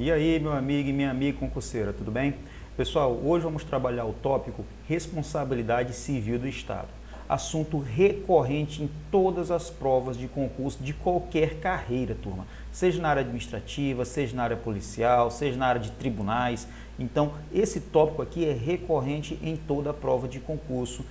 E aí, meu amigo e minha amiga concurseira, tudo bem? Pessoal, hoje vamos trabalhar o tópico responsabilidade civil do Estado. Assunto recorrente em todas as provas de concurso de qualquer carreira, turma. Seja na área administrativa, seja na área policial, seja na área de tribunais. Então, esse tópico aqui é recorrente em toda a prova de concurso,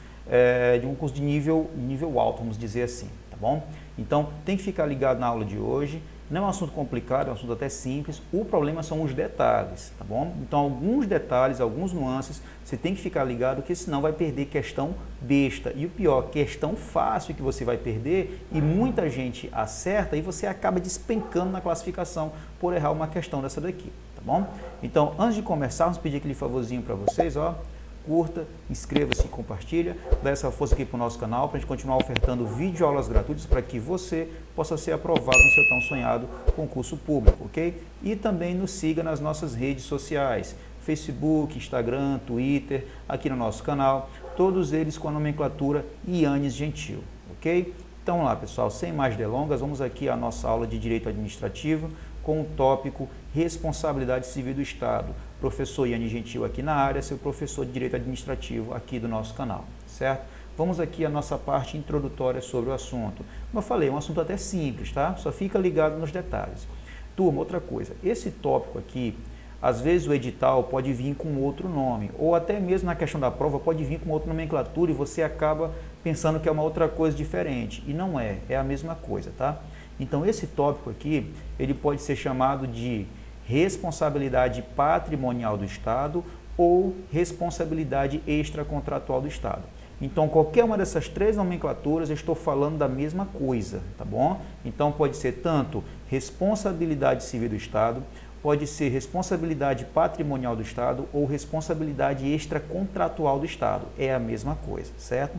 de um curso de nível alto, vamos dizer assim, tá bom? Então, tem que ficar ligado na aula de hoje. Não é um assunto complicado, é um assunto até simples. O problema são os detalhes, tá bom? Então, alguns detalhes, alguns nuances, você tem que ficar ligado, porque senão vai perder questão besta. E o pior, questão fácil que você vai perder e muita gente acerta e você acaba despencando na classificação por errar uma questão dessa daqui, tá bom? Então, antes de começar, vamos pedir aquele favorzinho para vocês, ó. Curta, inscreva-se e compartilha, dá essa força aqui para o nosso canal, para a gente continuar ofertando videoaulas gratuitas para que você possa ser aprovado no seu tão sonhado concurso público, ok? E também nos siga nas nossas redes sociais, Facebook, Instagram, Twitter, aqui no nosso canal, todos eles com a nomenclatura Ianes Gentil, ok? Então vamos lá, pessoal, sem mais delongas, vamos aqui à nossa aula de Direito Administrativo com o tópico Responsabilidade Civil do Estado. Professor Ianes Gentil aqui na área, seu professor de Direito Administrativo aqui do nosso canal, certo? Vamos aqui à nossa parte introdutória sobre o assunto. Como eu falei, é um assunto até simples, tá? Só fica ligado nos detalhes. Turma, outra coisa, esse tópico aqui, às vezes o edital pode vir com outro nome, ou até mesmo na questão da prova pode vir com outra nomenclatura e você acaba pensando que é uma outra coisa diferente. E não é, é a mesma coisa, tá? Então esse tópico aqui, ele pode ser chamado de responsabilidade patrimonial do Estado ou responsabilidade extracontratual do Estado. Então, qualquer uma dessas três nomenclaturas, eu estou falando da mesma coisa, tá bom? Então, pode ser tanto responsabilidade civil do Estado, pode ser responsabilidade patrimonial do Estado ou responsabilidade extracontratual do Estado. É a mesma coisa, certo?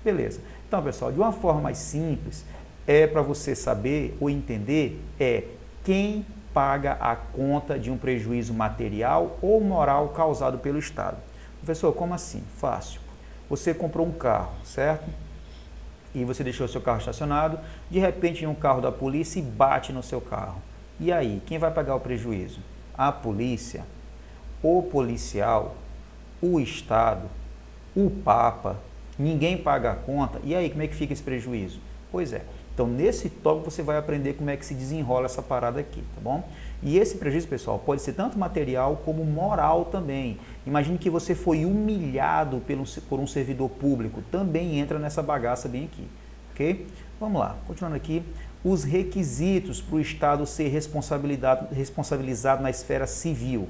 Beleza. Então, pessoal, de uma forma mais simples, para você saber ou entender, quem paga a conta de um prejuízo material ou moral causado pelo Estado. Professor, como assim? Fácil. Você comprou um carro, certo? E você deixou o seu carro estacionado, de repente vem um carro da polícia e bate no seu carro. E aí, quem vai pagar o prejuízo? A polícia, o policial, o Estado, o Papa, ninguém paga a conta. E aí, como é que fica esse prejuízo? Pois é. Então, nesse tópico, você vai aprender como é que se desenrola essa parada aqui, tá bom? E esse prejuízo, pessoal, pode ser tanto material como moral também. Imagine que você foi humilhado por um servidor público, também entra nessa bagaça bem aqui, ok? Vamos lá, continuando aqui. Os requisitos para o Estado ser responsabilizado na esfera civil.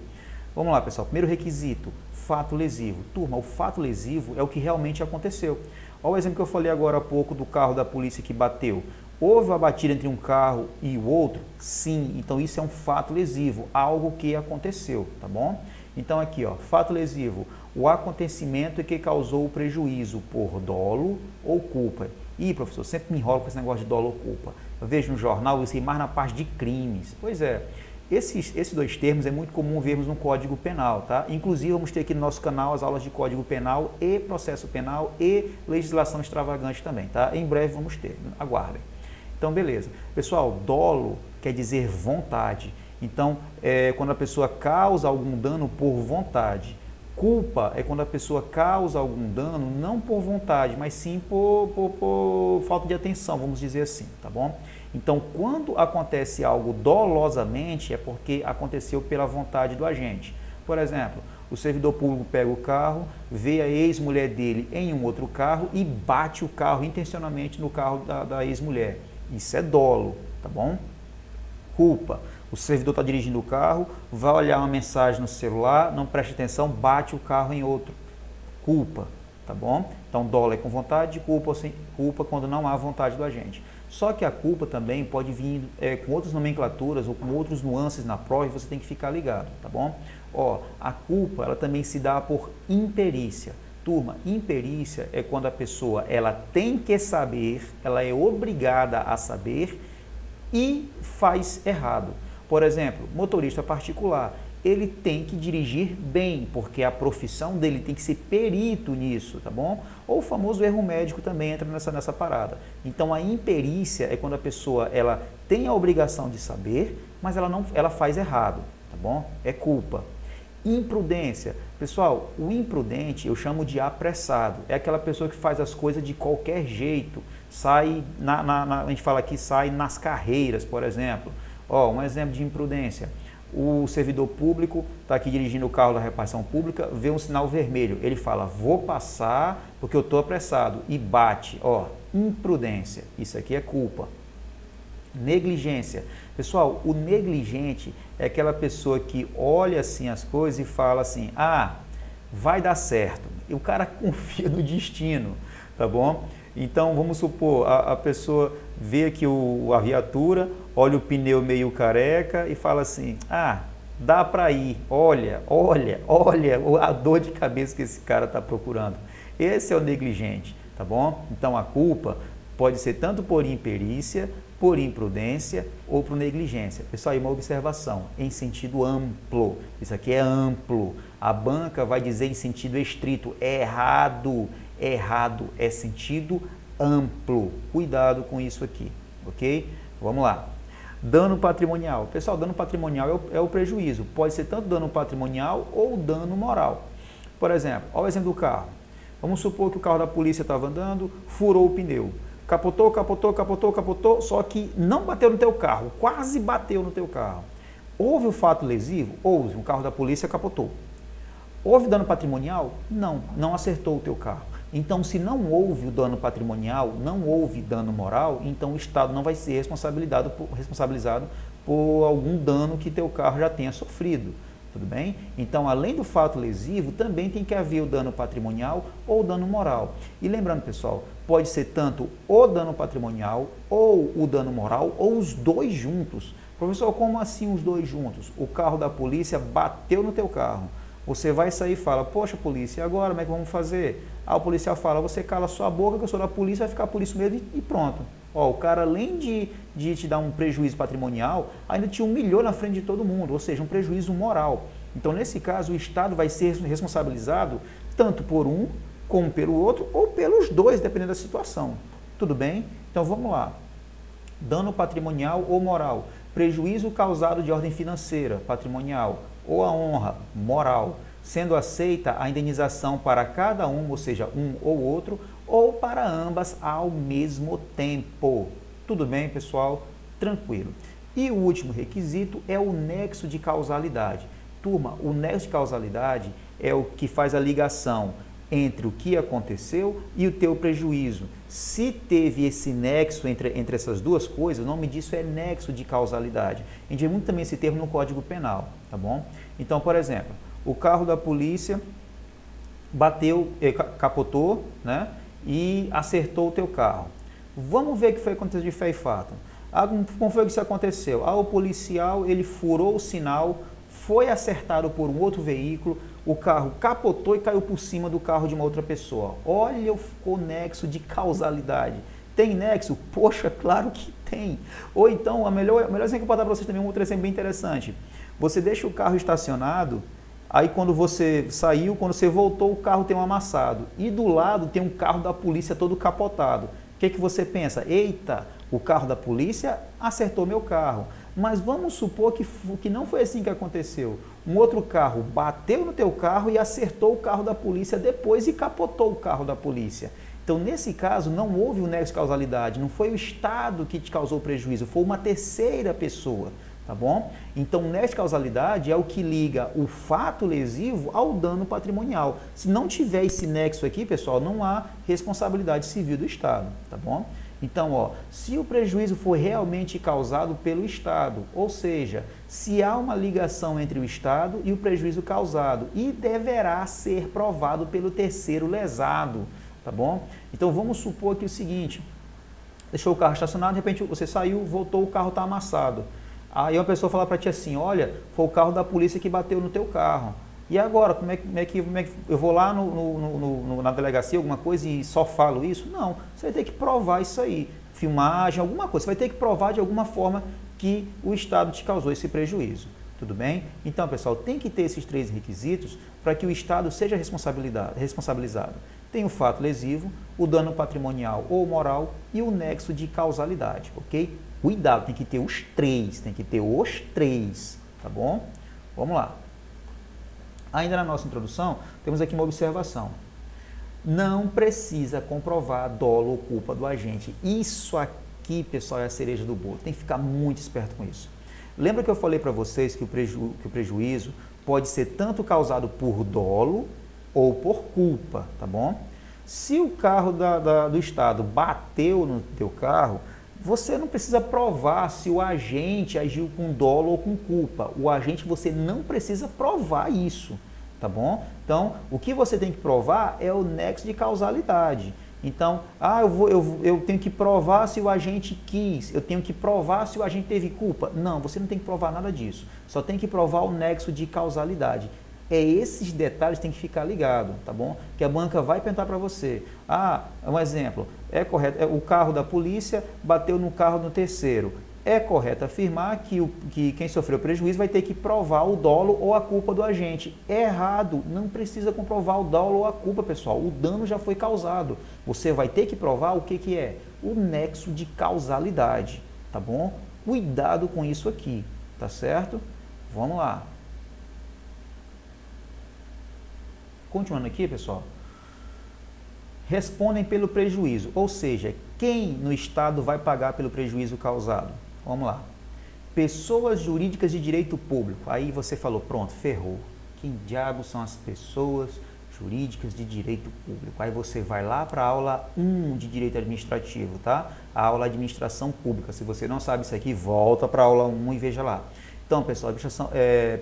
Vamos lá, pessoal. Primeiro requisito, fato lesivo. Turma, o fato lesivo é o que realmente aconteceu. Olha o exemplo que eu falei agora há pouco do carro da polícia que bateu. Houve uma batida entre um carro e o outro? Sim, então isso é um fato lesivo, algo que aconteceu, tá bom? Então aqui, ó, fato lesivo, o acontecimento que causou o prejuízo por dolo ou culpa. Ih, professor, sempre me enrolo com esse negócio de dolo ou culpa. Eu vejo no jornal isso aí mais na parte de crimes. Pois é. Esses dois termos é muito comum vermos no Código Penal, tá? Inclusive, vamos ter aqui no nosso canal as aulas de Código Penal e Processo Penal e Legislação Extravagante também, tá? Em breve vamos ter, aguardem. Então, beleza. Pessoal, dolo quer dizer vontade. Então, quando a pessoa causa algum dano por vontade. Culpa é quando a pessoa causa algum dano não por vontade, mas sim por falta de atenção, vamos dizer assim, tá bom? Então, quando acontece algo dolosamente, é porque aconteceu pela vontade do agente. Por exemplo, o servidor público pega o carro, vê a ex-mulher dele em um outro carro e bate o carro intencionalmente no carro da ex-mulher. Isso é dolo, tá bom? Culpa. O servidor está dirigindo o carro, vai olhar uma mensagem no celular, não presta atenção, bate o carro em outro. Culpa, tá bom? Então, dolo é com vontade, culpa sem culpa quando não há vontade do agente. Só que a culpa também pode vir com outras nomenclaturas ou com outros nuances na prova e você tem que ficar ligado, tá bom? Ó, a culpa, ela também se dá por imperícia. Turma, imperícia é quando a pessoa, ela tem que saber, ela é obrigada a saber e faz errado. Por exemplo, motorista particular, ele tem que dirigir bem, porque a profissão dele tem que ser perito nisso, tá bom? Ou o famoso erro médico também entra nessa parada. Então, a imperícia é quando a pessoa ela tem a obrigação de saber, mas ela faz errado, tá bom? É culpa. Imprudência. Pessoal, o imprudente eu chamo de apressado. É aquela pessoa que faz as coisas de qualquer jeito. Sai, a gente fala aqui, sai nas carreiras, por exemplo. Ó, um exemplo de imprudência. O servidor público está aqui dirigindo o carro da repartição pública, vê um sinal vermelho. Ele fala, vou passar porque eu estou apressado. E bate. Ó, imprudência. Isso aqui é culpa. Negligência. Pessoal, o negligente é aquela pessoa que olha assim as coisas e fala assim, ah, vai dar certo. E o cara confia no destino, tá bom? Então, vamos supor, a pessoa vê aqui a viatura, olha o pneu meio careca e fala assim, ah, dá para ir, olha a dor de cabeça que esse cara está procurando. Esse é o negligente, tá bom? Então, a culpa pode ser tanto por imperícia, por imprudência ou por negligência. Pessoal, aí uma observação, em sentido amplo, isso aqui é amplo. A banca vai dizer em sentido estrito, é errado, é sentido amplo. Cuidado com isso aqui, ok? Vamos lá. Dano patrimonial. Pessoal, dano patrimonial é o prejuízo. Pode ser tanto dano patrimonial ou dano moral. Por exemplo, olha o exemplo do carro. Vamos supor que o carro da polícia estava andando, furou o pneu. Capotou, só que não bateu no teu carro, quase bateu no teu carro. Houve o fato lesivo? Houve, o carro da polícia capotou. Houve dano patrimonial? Não acertou o teu carro. Então, se não houve o dano patrimonial, não houve dano moral, então o Estado não vai ser responsabilizado por algum dano que teu carro já tenha sofrido. Tudo bem? Então, além do fato lesivo, também tem que haver o dano patrimonial ou o dano moral. E lembrando, pessoal, pode ser tanto o dano patrimonial ou o dano moral ou os dois juntos. Professor, como assim os dois juntos? O carro da polícia bateu no teu carro. Você vai sair e fala, poxa polícia, e agora como é que vamos fazer? Aí o policial fala, você cala sua boca que eu sou da polícia, vai ficar por isso mesmo e pronto. Ó, o cara, além de te dar um prejuízo patrimonial, ainda te humilhou na frente de todo mundo, ou seja, um prejuízo moral. Então, nesse caso, o Estado vai ser responsabilizado tanto por um como pelo outro, ou pelos dois, dependendo da situação. Tudo bem? Então, vamos lá. Dano patrimonial ou moral. Prejuízo causado de ordem financeira, patrimonial, ou a honra, moral, sendo aceita a indenização para cada um, ou seja, um ou outro, ou para ambas ao mesmo tempo. Tudo bem, pessoal? Tranquilo. E o último requisito é o nexo de causalidade. Turma, o nexo de causalidade é o que faz a ligação entre o que aconteceu e o teu prejuízo. Se teve esse nexo entre essas duas coisas, o nome disso é nexo de causalidade. A gente vê muito também esse termo no Código Penal, tá bom? Então, por exemplo, o carro da polícia bateu, capotou, né? E acertou o teu carro. Vamos ver o que foi acontecido de fé e fato. Como foi que isso aconteceu? O policial, ele furou o sinal, foi acertado por um outro veículo, o carro capotou e caiu por cima do carro de uma outra pessoa. Olha o nexo de causalidade. Tem nexo? Poxa, claro que tem. Ou então, a melhor exemplo que eu vou dar para vocês também, um outro exemplo bem interessante. Você deixa o carro estacionado, aí quando você saiu, quando você voltou, o carro tem um amassado. E do lado tem um carro da polícia todo capotado. O que você pensa? Eita, o carro da polícia acertou meu carro. Mas vamos supor que não foi assim que aconteceu. Um outro carro bateu no teu carro e acertou o carro da polícia depois e capotou o carro da polícia. Então, nesse caso, não houve o nexo de causalidade, não foi o Estado que te causou prejuízo, foi uma terceira pessoa, tá bom? Então, o nexo de causalidade é o que liga o fato lesivo ao dano patrimonial. Se não tiver esse nexo aqui, pessoal, não há responsabilidade civil do Estado, tá bom? Então, ó, se o prejuízo for realmente causado pelo Estado, ou seja, se há uma ligação entre o Estado e o prejuízo causado, e deverá ser provado pelo terceiro lesado, tá bom? Então, vamos supor que o seguinte, deixou o carro estacionado, de repente você saiu, voltou, o carro está amassado. Aí uma pessoa fala para ti assim, olha, foi o carro da polícia que bateu no teu carro. E agora, como é que eu vou lá na delegacia, alguma coisa, e só falo isso? Não, você vai ter que provar isso aí, filmagem, alguma coisa. Você vai ter que provar de alguma forma que o Estado te causou esse prejuízo. Tudo bem? Então, pessoal, tem que ter esses três requisitos para que o Estado seja responsabilizado. Tem o fato lesivo, o dano patrimonial ou moral e o nexo de causalidade, ok? Cuidado, tem que ter os três, tá bom? Vamos lá. Ainda na nossa introdução, temos aqui uma observação. Não precisa comprovar dolo ou culpa do agente. Isso aqui, pessoal, é a cereja do bolo. Tem que ficar muito esperto com isso. Lembra que eu falei para vocês que o prejuízo pode ser tanto causado por dolo ou por culpa, tá bom? Se o carro do Estado bateu no teu carro, você não precisa provar se o agente agiu com dolo ou com culpa. O agente, você não precisa provar isso, tá bom? Então, o que você tem que provar é o nexo de causalidade. Então, eu tenho que provar se o agente quis, eu tenho que provar se o agente teve culpa. Não, você não tem que provar nada disso. Só tem que provar o nexo de causalidade. Esses detalhes tem que ficar ligado, tá bom? Que a banca vai perguntar para você. Um exemplo, é correto, o carro da polícia bateu no carro do terceiro. É correto afirmar que quem sofreu prejuízo vai ter que provar o dolo ou a culpa do agente. É errado, não precisa comprovar o dolo ou a culpa, pessoal. O dano já foi causado. Você vai ter que provar o que é? O nexo de causalidade, tá bom? Cuidado com isso aqui, tá certo? Vamos lá. Continuando aqui, pessoal. Respondem pelo prejuízo, ou seja, quem no Estado vai pagar pelo prejuízo causado? Vamos lá. Pessoas jurídicas de direito público. Aí você falou, pronto, ferrou. Quem diabos são as pessoas jurídicas de direito público? Aí você vai lá para a aula 1 de direito administrativo, tá? A aula administração pública. Se você não sabe isso aqui, volta para a aula 1 e veja lá. Então, pessoal,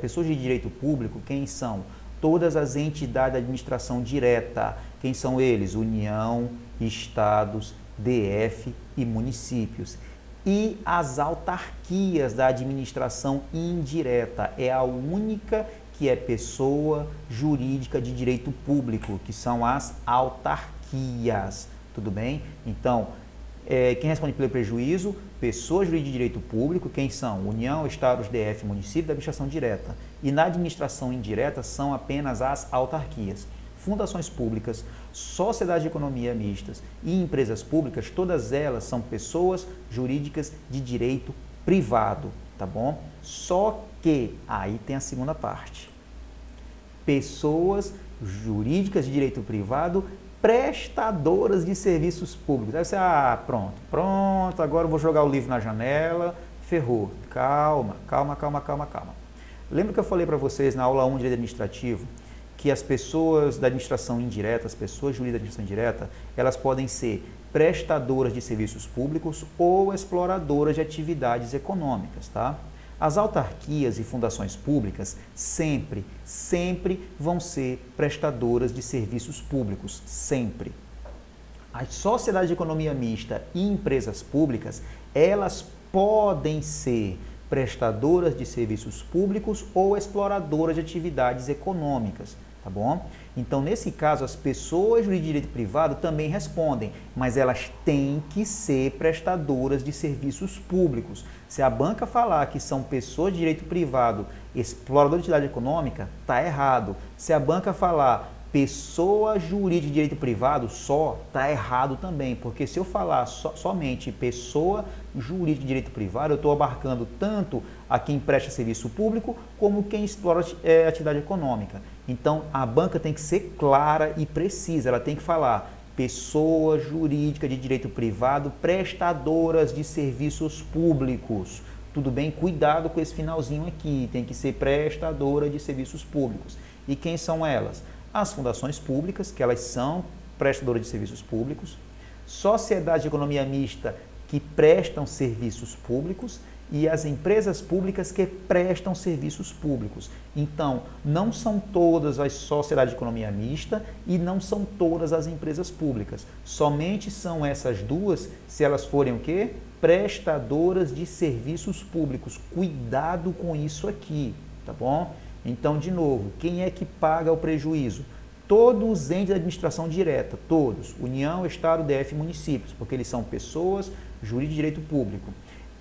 pessoas de direito público, quem são? Todas as entidades de administração direta. Quem são eles? União, estados, DF e municípios. E as autarquias da administração indireta. É a única que é pessoa jurídica de direito público, que são as autarquias. Tudo bem? Então, quem responde pelo prejuízo? Pessoa jurídica de direito público. Quem são? União, estados, DF, município da administração direta. E na administração indireta são apenas as autarquias. Fundações públicas, sociedades de economia mistas e empresas públicas, todas elas são pessoas jurídicas de direito privado, tá bom? Só que, aí tem a segunda parte. Pessoas jurídicas de direito privado prestadoras de serviços públicos. Aí você, pronto, agora eu vou jogar o livro na janela, ferrou. Calma. Lembra que eu falei para vocês na aula 1 de direito administrativo que as pessoas da administração indireta, as pessoas jurídicas da administração indireta, elas podem ser prestadoras de serviços públicos ou exploradoras de atividades econômicas, tá? As autarquias e fundações públicas sempre vão ser prestadoras de serviços públicos, sempre. As sociedades de economia mista e empresas públicas, elas podem ser prestadoras de serviços públicos ou exploradoras de atividades econômicas, tá bom? Então, nesse caso, as pessoas de direito privado também respondem, mas elas têm que ser prestadoras de serviços públicos. Se a banca falar que são pessoas de direito privado, exploradoras de atividade econômica, está errado. Se a banca falar pessoa jurídica de direito privado só, está errado também, porque se eu falar somente pessoa jurídica de direito privado, eu estou abarcando tanto a quem presta serviço público como quem explora atividade econômica. Então, a banca tem que ser clara e precisa, ela tem que falar pessoa jurídica de direito privado prestadoras de serviços públicos. Tudo bem? Cuidado com esse finalzinho aqui, tem que ser prestadora de serviços públicos. E quem são elas? As fundações públicas, que elas são prestadoras de serviços públicos, sociedades de economia mista que prestam serviços públicos e as empresas públicas que prestam serviços públicos. Então, não são todas as sociedades de economia mista e não são todas as empresas públicas. Somente são essas duas se elas forem o quê? Prestadoras de serviços públicos. Cuidado com isso aqui, tá bom? Então, de novo, quem é que paga o prejuízo? Todos os entes da administração direta, todos, União, Estado, DF e municípios, porque eles são pessoas jurídicas de direito público.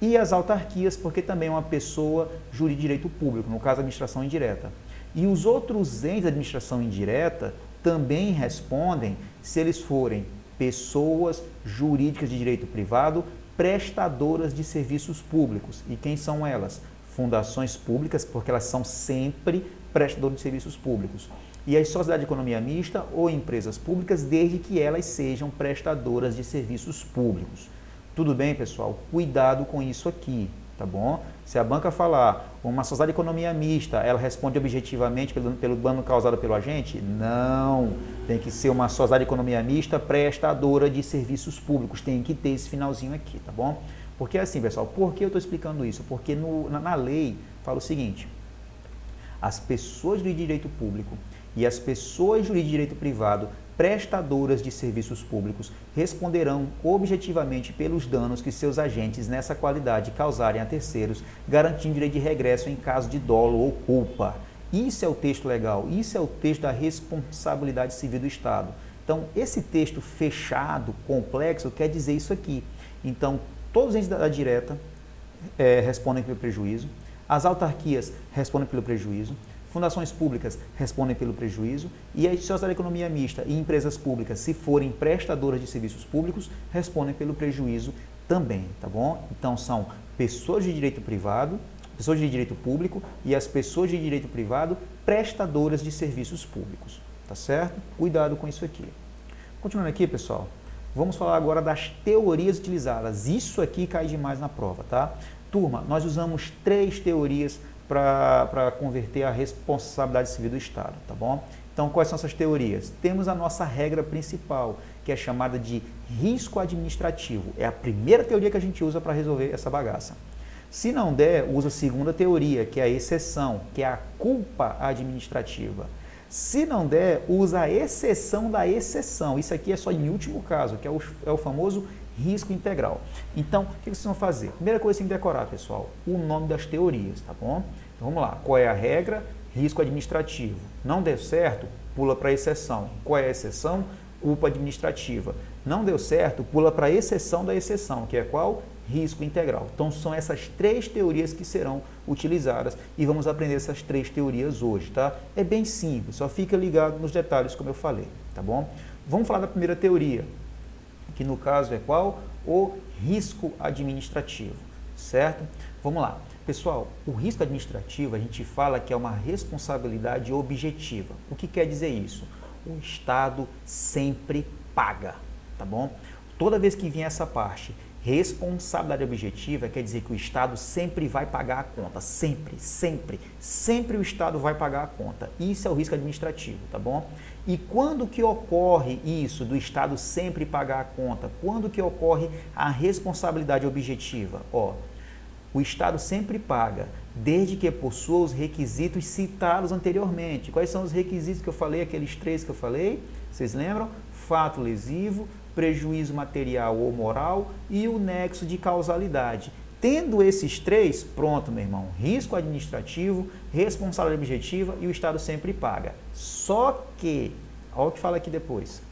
E as autarquias, porque também é uma pessoa jurídica de direito público, no caso, a administração indireta. E os outros entes da administração indireta também respondem se eles forem pessoas jurídicas de direito privado prestadoras de serviços públicos. E quem são elas? fundações públicas, porque elas são sempre prestadores de serviços públicos. E as sociedades de economia mista ou empresas públicas, desde que elas sejam prestadoras de serviços públicos. Tudo bem, pessoal? Cuidado com isso aqui, tá bom? Se a banca falar uma sociedade de economia mista, ela responde objetivamente pelo dano causado pelo agente? Não. Tem que ser uma sociedade de economia mista prestadora de serviços públicos. Tem que ter esse finalzinho aqui, tá bom? Porque assim, pessoal, por que eu estou explicando isso? Porque na lei fala o seguinte: as pessoas de direito público e as pessoas de direito privado prestadoras de serviços públicos responderão objetivamente pelos danos que seus agentes nessa qualidade causarem a terceiros, garantindo direito de regresso em caso de dolo ou culpa. Isso é o texto legal, isso é o texto da responsabilidade civil do Estado. Então, esse texto fechado, complexo, quer dizer isso aqui. Então, todos os entes da direta respondem pelo prejuízo, as autarquias respondem pelo prejuízo, fundações públicas respondem pelo prejuízo e as sociedades de economia mista e empresas públicas, se forem prestadoras de serviços públicos, respondem pelo prejuízo também, tá bom? Então, são pessoas de direito privado, pessoas de direito público e as pessoas de direito privado prestadoras de serviços públicos, tá certo? Cuidado com isso aqui. Continuando aqui, pessoal, vamos falar agora das teorias utilizadas. Isso aqui cai demais na prova, tá? Turma, nós usamos 3 teorias para converter a responsabilidade civil do Estado, tá bom? Então, quais são essas teorias? Temos a nossa regra principal, que é chamada de risco administrativo. É a primeira teoria que a gente usa para resolver essa bagaça. Se não der, usa a segunda teoria, que é a exceção, que é a culpa administrativa. Se não der, usa a exceção da exceção. Isso aqui é só em último caso, que é o famoso risco integral. Então, o que vocês vão fazer? Primeira coisa que tem que decorar, pessoal, o nome das teorias, tá bom? Então, vamos lá. Qual é a regra? Risco administrativo. Não deu certo? Pula para a exceção. Qual é a exceção? Culpa administrativa. Não deu certo? Pula para a exceção da exceção, que é qual? Risco integral. Então, são essas 3 teorias que serão utilizadas e vamos aprender essas 3 teorias hoje, tá? É bem simples, só fica ligado nos detalhes, como eu falei, tá bom? Vamos falar da primeira teoria, que no caso é qual? O risco administrativo, certo? Vamos lá. Pessoal, o risco administrativo a gente fala que é uma responsabilidade objetiva. O que quer dizer isso? O Estado sempre paga, tá bom? Toda vez que vier essa parte, responsabilidade objetiva, quer dizer que o Estado sempre vai pagar a conta, sempre, sempre, sempre o Estado vai pagar a conta. Isso é o risco administrativo, tá bom? E quando que ocorre isso, do Estado sempre pagar a conta? Quando que ocorre a responsabilidade objetiva? Ó, o Estado sempre paga, desde que possua os requisitos citados anteriormente. Quais são os requisitos que eu falei, aqueles 3 que eu falei? Vocês lembram? Fato lesivo, prejuízo material ou moral e o nexo de causalidade. Tendo esses 3, pronto, meu irmão, risco administrativo, responsabilidade objetiva e o Estado sempre paga. Só que, olha o que fala aqui depois,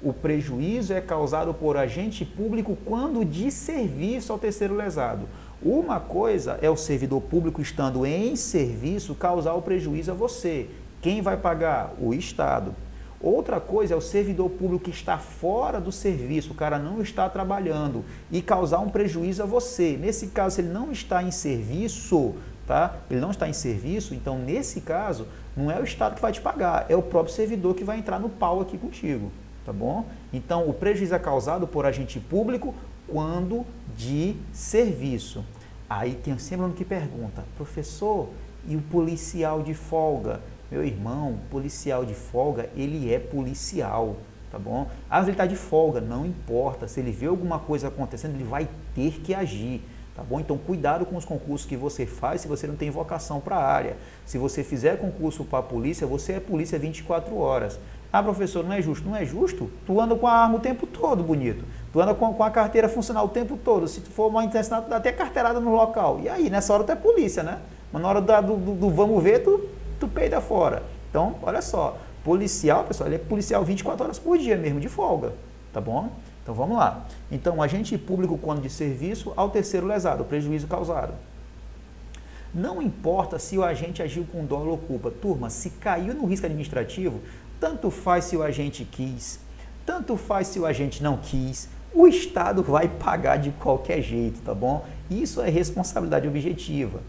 o prejuízo é causado por agente público quando de serviço ao terceiro lesado. Uma coisa é o servidor público estando em serviço causar o prejuízo a você. Quem vai pagar? O Estado. Outra coisa é o servidor público que está fora do serviço, o cara não está trabalhando e causar um prejuízo a você. Nesse caso, se ele não está em serviço, tá? Ele não está em serviço, então nesse caso, não é o Estado que vai te pagar, é o próprio servidor que vai entrar no pau aqui contigo, tá bom? Então, o prejuízo é causado por agente público quando de serviço. Aí tem sempre um que pergunta, professor, e o policial de folga? Meu irmão, policial de folga, ele é policial, tá bom? Ah, mas ele está de folga, não importa. Se ele vê alguma coisa acontecendo, ele vai ter que agir, tá bom? Então, cuidado com os concursos que você faz se você não tem vocação para a área. Se você fizer concurso para a polícia, você é polícia 24 horas. Ah, professor, não é justo. Não é justo? Tu anda com a arma o tempo todo, bonito. Tu anda com a carteira funcional o tempo todo. Se tu for mal intencionado, tu dá até carteirada no local. E aí, nessa hora tu é polícia, né? Mas na hora do vamos ver, tu peida fora. Então, olha só, policial, pessoal, ele é policial 24 horas por dia mesmo, de folga, tá bom? Então, vamos lá. Então, agente público quando de serviço ao terceiro lesado, prejuízo causado. Não importa se o agente agiu com dolo ou culpa. Turma, se caiu no risco administrativo, tanto faz se o agente quis, tanto faz se o agente não quis, o Estado vai pagar de qualquer jeito, tá bom? Isso é responsabilidade objetiva.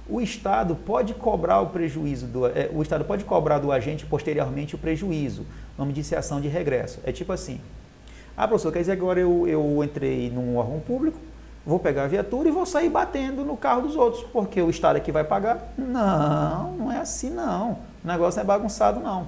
O Estado pode cobrar o prejuízo, o Estado pode cobrar do agente posteriormente o prejuízo. O nome disso é ação de regresso. É tipo assim, professor, quer dizer que agora eu entrei num órgão público, vou pegar a viatura e vou sair batendo no carro dos outros, porque o Estado é que vai pagar? Não, não é assim não. O negócio não é bagunçado não.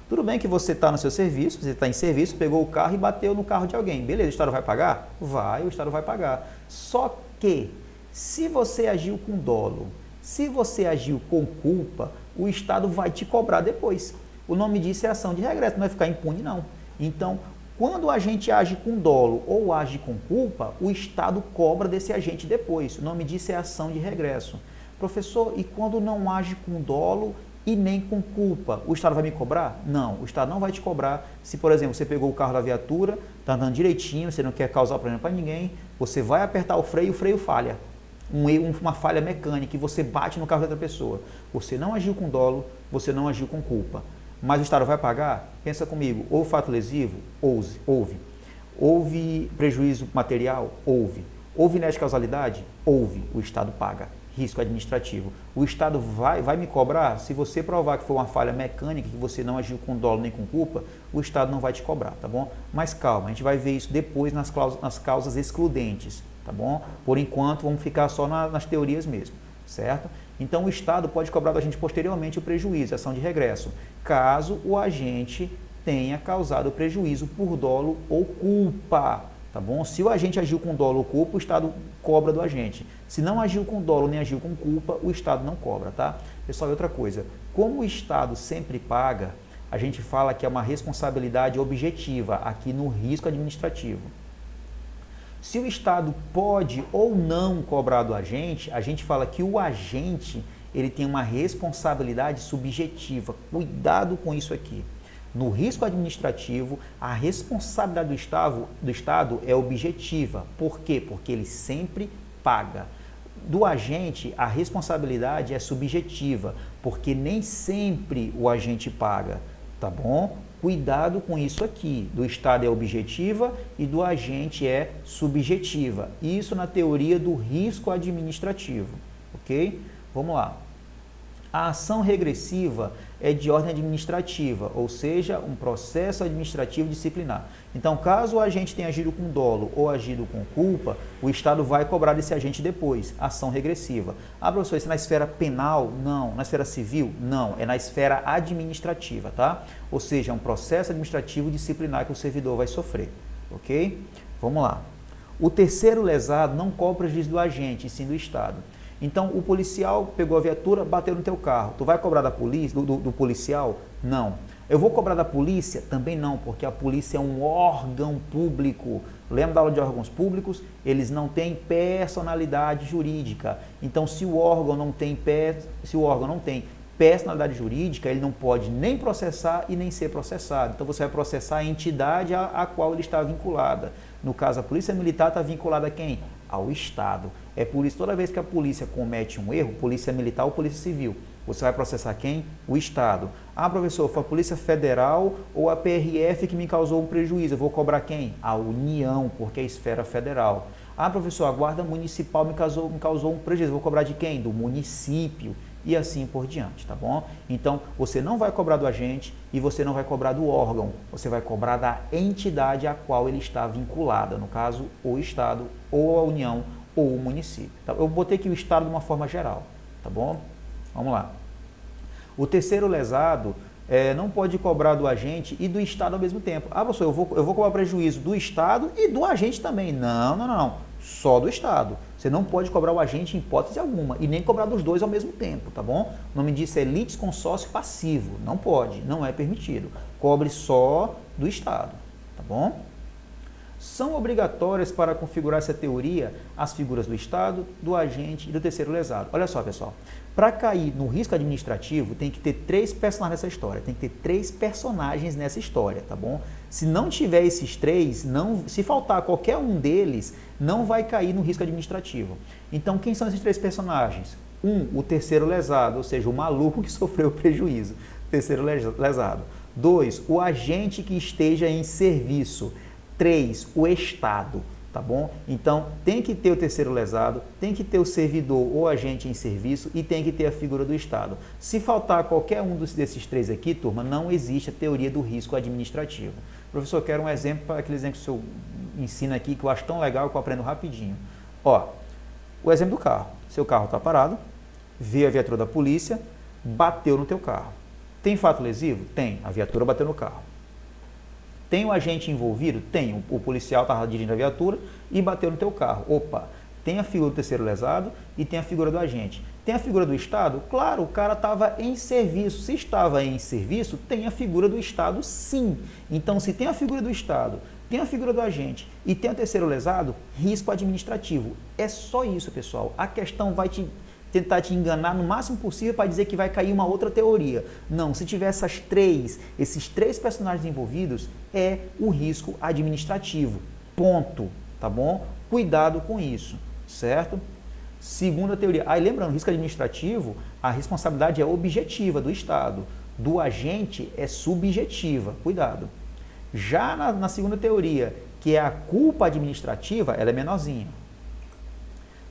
Tudo bem que você está no seu serviço, você está em serviço, pegou o carro e bateu no carro de alguém. Beleza, o Estado vai pagar? Vai, o Estado vai pagar. Só que, se você agiu com dolo, se você agiu com culpa, o Estado vai te cobrar depois. O nome disso é ação de regresso, não vai ficar impune não. Então, quando a gente age com dolo ou age com culpa, o Estado cobra desse agente depois. O nome disso é ação de regresso. Professor, e quando não age com dolo e nem com culpa, o Estado vai me cobrar? Não, o Estado não vai te cobrar. Se, por exemplo, você pegou o carro da viatura, está andando direitinho, você não quer causar problema para ninguém, você vai apertar o freio falha. Uma falha mecânica e você bate no carro da outra pessoa. Você não agiu com dolo, você não agiu com culpa. Mas o Estado vai pagar? Pensa comigo, houve fato lesivo? Houve. Houve prejuízo material? Houve. Houve inércia de causalidade? Houve. O Estado paga. Risco administrativo. O Estado vai me cobrar? Se você provar que foi uma falha mecânica, que você não agiu com dolo nem com culpa, o Estado não vai te cobrar, tá bom? Mas calma, a gente vai ver isso depois nas causas excludentes, tá bom? Por enquanto, vamos ficar só nas teorias mesmo, certo? Então, o Estado pode cobrar do agente posteriormente o prejuízo, ação de regresso, caso o agente tenha causado prejuízo por dolo ou culpa, tá bom? Se o agente agiu com dolo ou culpa, o Estado cobra do agente. Se não agiu com dolo nem agiu com culpa, o Estado não cobra, tá? Pessoal, e outra coisa, como o Estado sempre paga, a gente fala que é uma responsabilidade objetiva aqui no risco administrativo. Se o Estado pode ou não cobrar do agente, a gente fala que o agente ele tem uma responsabilidade subjetiva. Cuidado com isso aqui. No risco administrativo, a responsabilidade do Estado é objetiva. Por quê? Porque ele sempre paga. Do agente, a responsabilidade é subjetiva, porque nem sempre o agente paga, tá bom? Cuidado com isso aqui, do Estado é objetiva e do agente é subjetiva. Isso na teoria do risco administrativo, ok? Vamos lá. A ação regressiva é de ordem administrativa, ou seja, um processo administrativo disciplinar. Então, caso o agente tenha agido com dolo ou agido com culpa, o Estado vai cobrar desse agente depois, ação regressiva. Professor, isso é na esfera penal? Não. Na esfera civil? Não. É na esfera administrativa, tá? Ou seja, é um processo administrativo disciplinar que o servidor vai sofrer, ok? Vamos lá. O terceiro lesado não cobra prejuízo do agente, e sim do Estado. Então, o policial pegou a viatura, bateu no teu carro. Tu vai cobrar da polícia, do policial? Não. Eu vou cobrar da polícia? Também não, porque a polícia é um órgão público. Lembra da aula de órgãos públicos? Eles não têm personalidade jurídica. Então, se o órgão não tem personalidade jurídica, ele não pode nem processar e nem ser processado. Então, você vai processar a entidade a qual ele está vinculada. No caso, a Polícia Militar está vinculada a quem? Ao Estado. É por isso, toda vez que a polícia comete um erro, Polícia Militar ou Polícia Civil, você vai processar quem? O Estado. Professor, foi a Polícia Federal ou a PRF que me causou um prejuízo, eu vou cobrar quem? A União, porque é esfera federal. Professor, a Guarda Municipal me causou um prejuízo, eu vou cobrar de quem? Do município. E assim por diante, tá bom? Então, você não vai cobrar do agente e você não vai cobrar do órgão, você vai cobrar da entidade a qual ele está vinculada, no caso, o Estado, ou a União, ou o município. Tá? Eu botei aqui o Estado de uma forma geral, tá bom? Vamos lá. O terceiro lesado não pode cobrar do agente e do Estado ao mesmo tempo. Professor, eu vou cobrar prejuízo do Estado e do agente também. Não. Só do Estado. Você não pode cobrar o agente em hipótese alguma e nem cobrar dos dois ao mesmo tempo, tá bom? O nome disso é litisconsórcio passivo. Não pode, não é permitido. Cobre só do Estado, tá bom? São obrigatórias para configurar essa teoria as figuras do Estado, do agente e do terceiro lesado. Olha só, pessoal. Para cair no risco administrativo, tem que ter 3 personagens nessa história. Tem que ter 3 personagens nessa história, tá bom? Se não tiver esses 3, se faltar qualquer um deles, não vai cair no risco administrativo. Então, quem são esses 3 personagens? O terceiro lesado, ou seja, o maluco que sofreu o prejuízo. Terceiro lesado. 2, o agente que esteja em serviço. 3, o Estado. tá bom? Então, tem que ter o terceiro lesado, tem que ter o servidor ou agente em serviço e tem que ter a figura do Estado. Se faltar qualquer um desses três aqui, turma, não existe a teoria do risco administrativo. Professor, eu quero um exemplo para aquele exemplo que o senhor ensina aqui, que eu acho tão legal que eu aprendo rapidinho. Ó, o exemplo do carro. Seu carro está parado, veio a viatura da polícia, bateu no teu carro. Tem fato lesivo? Tem. A viatura bateu no carro. Tem o agente envolvido? Tem. O policial estava dirigindo a viatura e bateu no teu carro. Opa, tem a figura do terceiro lesado e tem a figura do agente. Tem a figura do Estado? Claro, o cara estava em serviço. Se estava em serviço, tem a figura do Estado, sim. Então, se tem a figura do Estado, tem a figura do agente e tem o terceiro lesado, risco administrativo. É só isso, pessoal. A questão vai tentar te enganar no máximo possível para dizer que vai cair uma outra teoria. Não, se tiver esses três personagens envolvidos, é o risco administrativo. Ponto, tá bom? Cuidado com isso, certo? Segunda teoria. Aí lembrando, risco administrativo, a responsabilidade é objetiva do Estado. Do agente é subjetiva. Cuidado. Já na segunda teoria, que é a culpa administrativa, ela é menorzinha.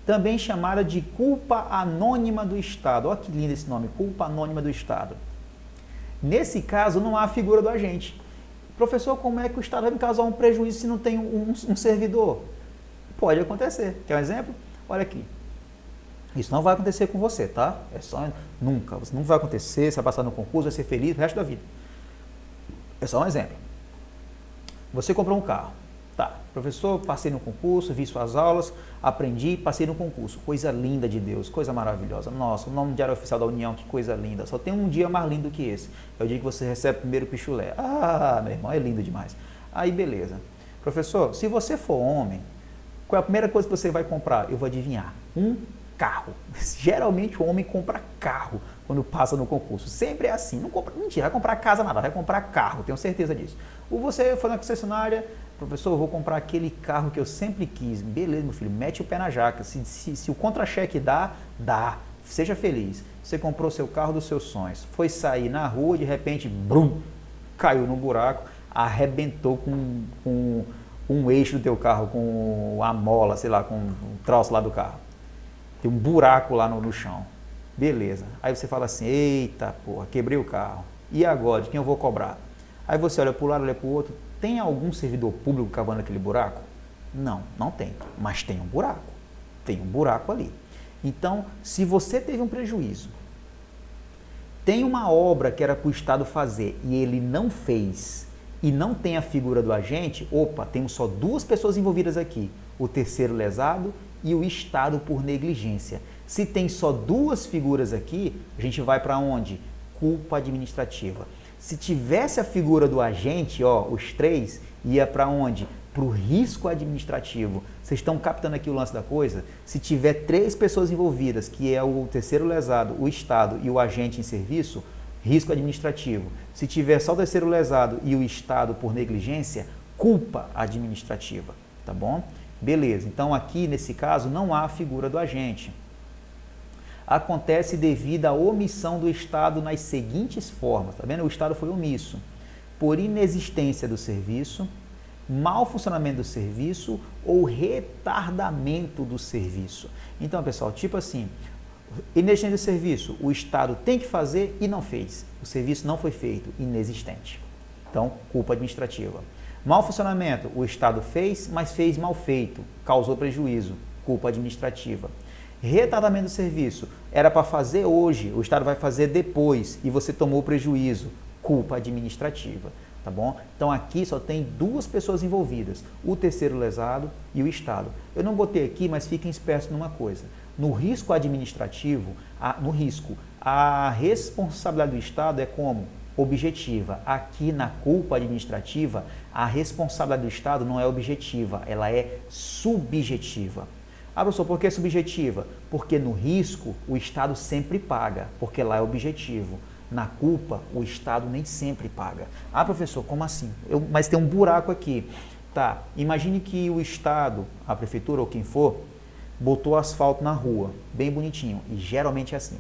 Também chamada de culpa anônima do Estado. Olha que lindo esse nome, culpa anônima do Estado. Nesse caso, não há a figura do agente. Professor, como é que o Estado vai me causar um prejuízo se não tem um servidor? Pode acontecer. Quer um exemplo? Olha aqui. Isso não vai acontecer com você, tá? É só nunca. Você não vai acontecer, você vai passar no concurso, vai ser feliz o resto da vida. É só um exemplo. Você comprou um carro. Tá, professor, passei no concurso, vi suas aulas, aprendi, passei no concurso. Coisa linda de Deus, coisa maravilhosa. Nossa, o nome de Diário Oficial da União, que coisa linda. Só tem um dia mais lindo que esse. É o dia que você recebe o primeiro pichulé. Ah, meu irmão, é lindo demais. Aí, beleza. Professor, se você for homem, qual é a primeira coisa que você vai comprar? Eu vou adivinhar. Um carro. Geralmente o homem compra carro quando passa no concurso. Sempre é assim. Não compra, mentira, vai comprar casa nada, vai comprar carro, tenho certeza disso. Ou você foi na concessionária, professor, eu vou comprar aquele carro que eu sempre quis. Beleza, meu filho, mete o pé na jaca. Se o contra-cheque dá, seja feliz. Você comprou seu carro dos seus sonhos. Foi sair na rua, de repente, brum, caiu no buraco, arrebentou com um eixo do teu carro, com a mola, sei lá, com um troço lá do carro. Tem um buraco lá no chão. Beleza. Aí você fala assim, eita porra, quebrei o carro. E agora, de quem eu vou cobrar? Aí você olha para um lado, olha para o outro. Tem algum servidor público cavando aquele buraco? Não, não tem. Mas tem um buraco. Tem um buraco ali. Então, se você teve um prejuízo, tem uma obra que era para o Estado fazer e ele não fez e não tem a figura do agente, opa, temos só duas pessoas envolvidas aqui, o terceiro lesado e o Estado por negligência. Se tem só duas figuras aqui, a gente vai para onde? Culpa administrativa. Se tivesse a figura do agente, ó, os três, ia para onde? Para o risco administrativo. Vocês estão captando aqui o lance da coisa? Se tiver três pessoas envolvidas, que é o terceiro lesado, o Estado e o agente em serviço, risco administrativo. Se tiver só o terceiro lesado e o Estado por negligência, culpa administrativa, tá bom? Beleza, então aqui nesse caso não há a figura do agente. Acontece devido à omissão do Estado nas seguintes formas, tá vendo? O Estado foi omisso por inexistência do serviço, mau funcionamento do serviço ou retardamento do serviço. Então, pessoal, tipo assim, inexistência do serviço, o Estado tem que fazer e não fez. O serviço não foi feito, inexistente. Então, culpa administrativa. Mau funcionamento, o Estado fez, mas fez mal feito, causou prejuízo, culpa administrativa. Retardamento do serviço, era para fazer hoje, o Estado vai fazer depois e você tomou prejuízo, culpa administrativa, tá bom? Então aqui só tem duas pessoas envolvidas, o terceiro lesado e o Estado. Eu não botei aqui, mas fiquem espertos numa coisa, no risco administrativo, a responsabilidade do Estado é como? Objetiva. Aqui na culpa administrativa, a responsabilidade do Estado não é objetiva, ela é subjetiva. Ah, professor, por que subjetiva? Porque no risco o Estado sempre paga, porque lá é objetivo. Na culpa, o Estado nem sempre paga. Ah, professor, como assim? Mas tem um buraco aqui. Tá, imagine que o Estado, a prefeitura ou quem for, botou asfalto na rua, bem bonitinho, e geralmente é assim.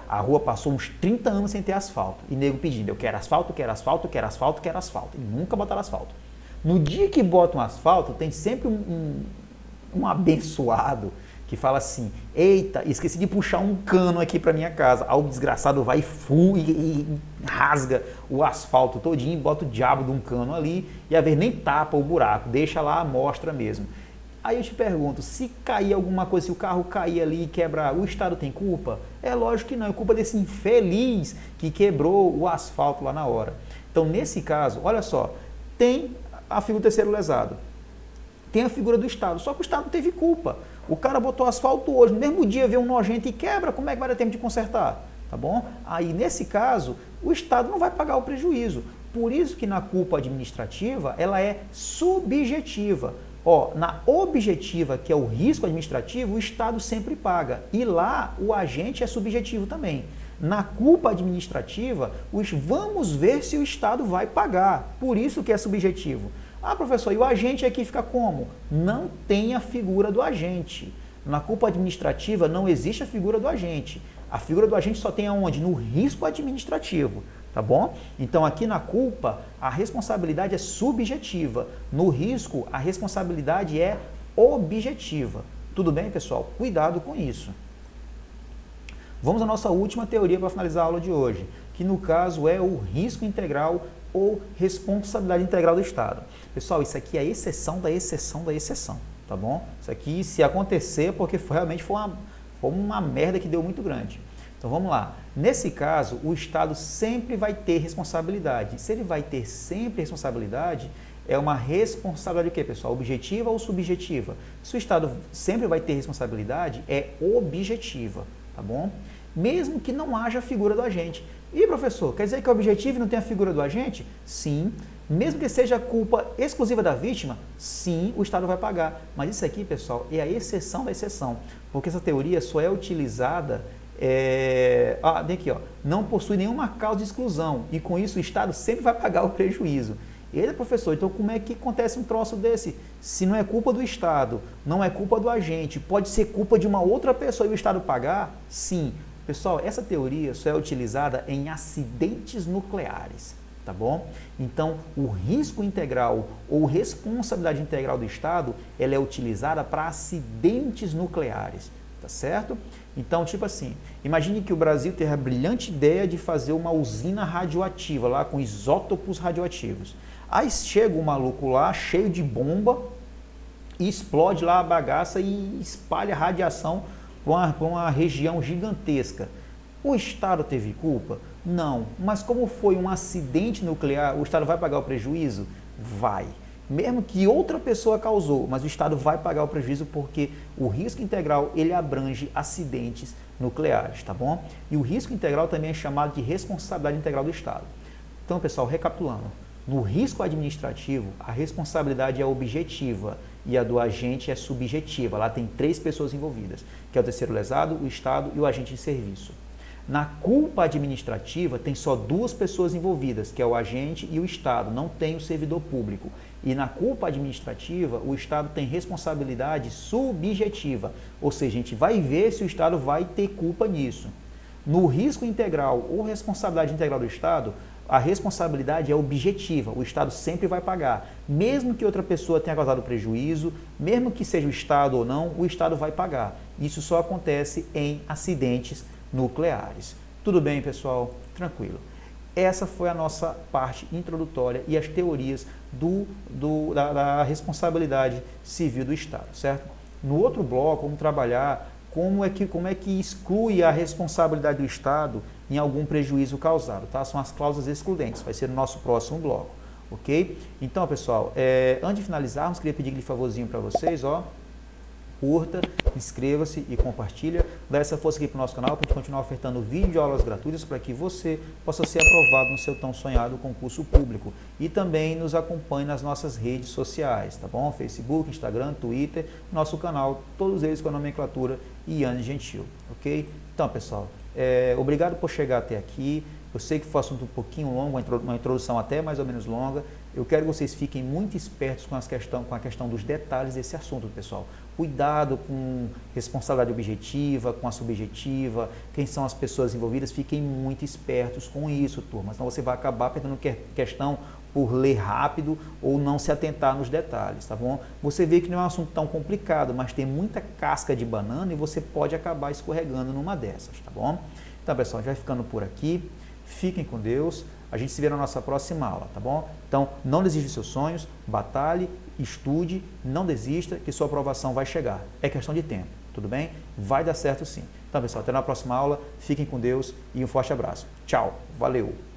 A rua passou uns 30 anos sem ter asfalto, e nego pedindo, eu quero asfalto, quero asfalto, quero asfalto, quero asfalto. E nunca botaram asfalto. No dia que botam asfalto, tem sempre um abençoado que fala assim, eita, esqueci de puxar um cano aqui para minha casa. Aí o desgraçado vai e rasga o asfalto todinho, bota o diabo de um cano ali e às vezes nem tapa o buraco, deixa lá a amostra mesmo. Aí eu te pergunto, se cair alguma coisa, se o carro cair ali e quebrar, o Estado tem culpa? É lógico que não, é culpa desse infeliz que quebrou o asfalto lá na hora. Então, nesse caso, olha só, tem a figura do terceiro lesado, tem a figura do Estado, só que o Estado não teve culpa. O cara botou asfalto hoje, no mesmo dia vê um nojento e quebra, como é que vai dar tempo de consertar? Tá bom? Aí, nesse caso, o Estado não vai pagar o prejuízo. Por isso que na culpa administrativa, ela é subjetiva. Ó, na objetiva, que é o risco administrativo, o Estado sempre paga. E lá, o agente é subjetivo também. Na culpa administrativa, vamos ver se o Estado vai pagar. Por isso que é subjetivo. Ah, professor, e o agente aqui fica como? Não tem a figura do agente. Na culpa administrativa não existe a figura do agente. A figura do agente só tem aonde? No risco administrativo, tá bom? Então aqui na culpa a responsabilidade é subjetiva. No risco a responsabilidade é objetiva. Tudo bem, pessoal? Cuidado com isso. Vamos à nossa última teoria para finalizar a aula de hoje, que no caso é o risco integral ou responsabilidade integral do Estado. Pessoal, isso aqui é a exceção da exceção da exceção, tá bom? Isso aqui, se acontecer, porque realmente foi uma merda que deu muito grande. Então vamos lá. Nesse caso, o Estado sempre vai ter responsabilidade. Se ele vai ter sempre responsabilidade, é uma responsabilidade o quê, pessoal? Objetiva ou subjetiva? Se o Estado sempre vai ter responsabilidade, é objetiva, tá bom? Mesmo que não haja a figura do agente. E professor, quer dizer que é objetivo e não tem a figura do agente? Sim. Mesmo que seja culpa exclusiva da vítima, sim, o Estado vai pagar. Mas isso aqui, pessoal, é a exceção da exceção, porque essa teoria só é utilizada, vem aqui, ó, não possui nenhuma causa de exclusão e com isso o Estado sempre vai pagar o prejuízo. Ele, professor, então como é que acontece um troço desse? Se não é culpa do Estado, não é culpa do agente, pode ser culpa de uma outra pessoa e o Estado pagar? Sim. Pessoal, essa teoria só é utilizada em acidentes nucleares, tá bom? Então, o risco integral ou responsabilidade integral do Estado, ela é utilizada para acidentes nucleares, tá certo? Então, tipo assim, imagine que o Brasil teve a brilhante ideia de fazer uma usina radioativa lá com isótopos radioativos. Aí chega um maluco lá, cheio de bomba, e explode lá a bagaça e espalha radiação para uma região gigantesca. O Estado teve culpa? Não. Mas como foi um acidente nuclear, o Estado vai pagar o prejuízo? Vai. Mesmo que outra pessoa causou, mas o Estado vai pagar o prejuízo porque o risco integral, ele abrange acidentes nucleares, tá bom? E o risco integral também é chamado de responsabilidade integral do Estado. Então, pessoal, recapitulando. No risco administrativo, a responsabilidade é objetiva e a do agente é subjetiva. Lá tem 3 pessoas envolvidas, que é o terceiro lesado, o Estado e o agente de serviço. Na culpa administrativa, tem só 2 pessoas envolvidas, que é o agente e o Estado, não tem o servidor público. E na culpa administrativa, o Estado tem responsabilidade subjetiva, ou seja, a gente vai ver se o Estado vai ter culpa nisso. No risco integral ou responsabilidade integral do Estado, a responsabilidade é objetiva, o Estado sempre vai pagar. Mesmo que outra pessoa tenha causado prejuízo, mesmo que seja o Estado ou não, o Estado vai pagar. Isso só acontece em acidentes nucleares. Tudo bem, pessoal? Tranquilo. Essa foi a nossa parte introdutória e as teorias da responsabilidade civil do Estado, certo? No outro bloco, vamos trabalhar como é que exclui a responsabilidade do Estado em algum prejuízo causado, tá? São as cláusulas excludentes, vai ser no nosso próximo bloco, ok? Então, pessoal, antes de finalizarmos, queria pedir aquele favorzinho para vocês, ó, curta, inscreva-se e compartilha, dá essa força aqui para o nosso canal, para a gente continuar ofertando vídeo e aulas gratuitas para que você possa ser aprovado no seu tão sonhado concurso público. E também nos acompanhe nas nossas redes sociais, tá bom? Facebook, Instagram, Twitter, nosso canal, todos eles com a nomenclatura Iane Gentil, ok? Então, pessoal, obrigado por chegar até aqui. Eu sei que foi um assunto um pouquinho longo, uma introdução até mais ou menos longa. Eu quero que vocês fiquem muito espertos com a questão dos detalhes desse assunto, pessoal. Cuidado com responsabilidade objetiva, com a subjetiva, quem são as pessoas envolvidas, fiquem muito espertos com isso, turma. Senão você vai acabar perdendo questão por ler rápido ou não se atentar nos detalhes, tá bom? Você vê que não é um assunto tão complicado, mas tem muita casca de banana e você pode acabar escorregando numa dessas, tá bom? Então, pessoal, a gente vai ficando por aqui. Fiquem com Deus. A gente se vê na nossa próxima aula, tá bom? Então, não desista dos seus sonhos, batalhe, estude, não desista, que sua aprovação vai chegar. É questão de tempo, tudo bem? Vai dar certo sim. Então, pessoal, até na próxima aula. Fiquem com Deus e um forte abraço. Tchau. Valeu!